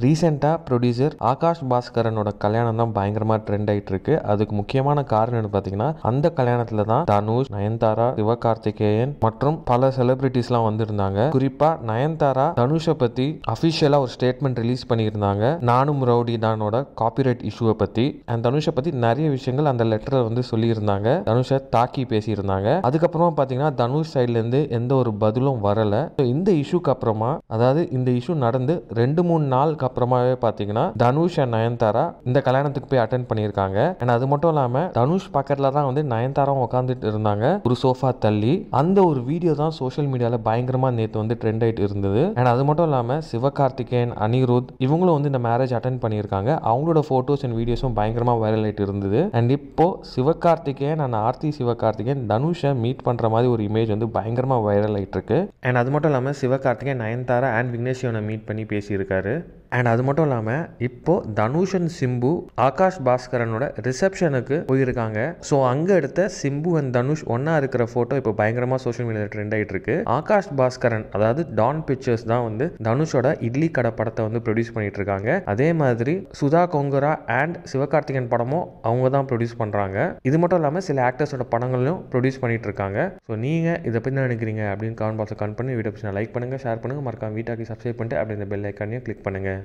ரீசெண்டாக ப்ரொடியூசர் ஆகாஷ் பாஸ்கரனோட கல்யாணம் தான் பயங்கரமாக ட்ரெண்ட் ஆகிட்டு இருக்கு. அதுக்கு முக்கியமான காரணம் பார்த்தீங்கன்னா அந்த கல்யாணத்தில் தான் தனுஷ், நயன்தாரா, சிவகார்த்திகேயன் மற்றும் பல செலிபிரிட்டிஸ்லாம் வந்திருந்தாங்க. குறிப்பாக நயன்தாரா தனுஷை பற்றி அஃபிஷியலாக ஒரு ஸ்டேட்மெண்ட் ரிலீஸ் பண்ணியிருந்தாங்க. நானும் ரவுடி தானோட காப்பிரைட் இஷ்யூவை பற்றி அண்ட் தனுஷை பற்றி நிறைய விஷயங்கள் அந்த லெட்டரில் வந்து சொல்லியிருந்தாங்க. தனுஷை தாக்கி பேசியிருந்தாங்க. அதுக்கப்புறமா பார்த்தீங்கன்னா தனுஷ் சைட்லேருந்து எந்த ஒரு பதிலும் வரலை. இந்த இஷ்யூக்கு அப்புறமா, அதாவது இந்த இஷ்யூ நடந்து 2-3 நாளுக்கு அப்புறமாவே பார்த்தீங்கன்னா தனுஷ் அண்ட் நயன்தாரா இந்த கல்யாணத்துக்கு போய் அட்டென்ட் பண்ணியிருக்காங்க. அண்ட் அது மட்டும் இல்லாமல் தனுஷ் பக்கத்தில் தான் வந்து நயன்தாராவும் உட்காந்துட்டு இருந்தாங்க, ஒரு சோஃபா தள்ளி. அந்த ஒரு வீடியோ தான் சோஷியல் மீடியாவில் பயங்கரமாக நேற்று வந்து ட்ரெண்ட் ஆகிட்டு இருந்தது. அண்ட் அது மட்டும் இல்லாமல் சிவகார்த்திகேயன், அனிருத் இவங்களும் வந்து இந்த மேரேஜ் அட்டென்ட் பண்ணியிருக்காங்க. அவங்களோட ஃபோட்டோஸ் அண்ட் வீடியோஸும் பயங்கரமாக வைரல் ஆகிட்டு இருந்தது. அண்ட் இப்போ சிவகார்த்திகேயன் அண்ட் ஆர்த்தி சிவகார்த்திகேயன் தனுஷை மீட் பண்ணுற மாதிரி ஒரு இமேஜ் வந்து பயங்கரமாக வைரல் ஆகிட்டு இருக்கு. அண்ட் அது மட்டும் இல்லாமல் சிவகார்த்திகேயன் நயன்தாரா அண்ட் விக்னேஷ் சிவனை மீட் பண்ணி பேசியிருக்காரு. அண்ட் அது மட்டும் இல்லாமல் இப்போ தனுஷ் அண்ட் சிம்பு ஆகாஷ் பாஸ்கரனோட ரிசப்ஷனுக்கு போயிருக்காங்க. ஸோ அங்கே எடுத்த சிம்பு அண்ட் தனுஷ் ஒன்றா இருக்கிற ஃபோட்டோ இப்போ பயங்கரமாக சோஷியல் மீடியாவில் ட்ரெண்ட் ஆகிட்டு இருக்கு. ஆகாஷ் பாஸ்கரன், அதாவது டான் பிக்சர்ஸ் தான் வந்து தனுஷோட இட்லி கடை படத்தை வந்து ப்ரொடியூஸ் பண்ணிட்டு இருக்காங்க. அதே மாதிரி சுதா கொங்கரா அண்ட் சிவகார்த்திகேயன் படமும் அவங்க தான் ப்ரொடியூஸ் பண்ணுறாங்க. இது மட்டும் இல்லாமல் சில ஆக்டர்ஸோட படங்களும் ப்ரொடியூஸ் பண்ணிட்டு இருக்காங்க. ஸோ நீங்கள் இதை பற்றி நினைக்கிறீங்க அப்படின்னு கமெண்ட் பாக்ஸில் கமெண்ட் பண்ணி வீடியோ லைக் பண்ணுங்கள், ஷேர் பண்ணுங்கள், மறக்காம வீட்டாக்கு சப்ஸ்கிரைப் பண்ணிட்டு அப்படி இந்த பெல் ஐக்கானையும் கிளிக் பண்ணுங்கள்.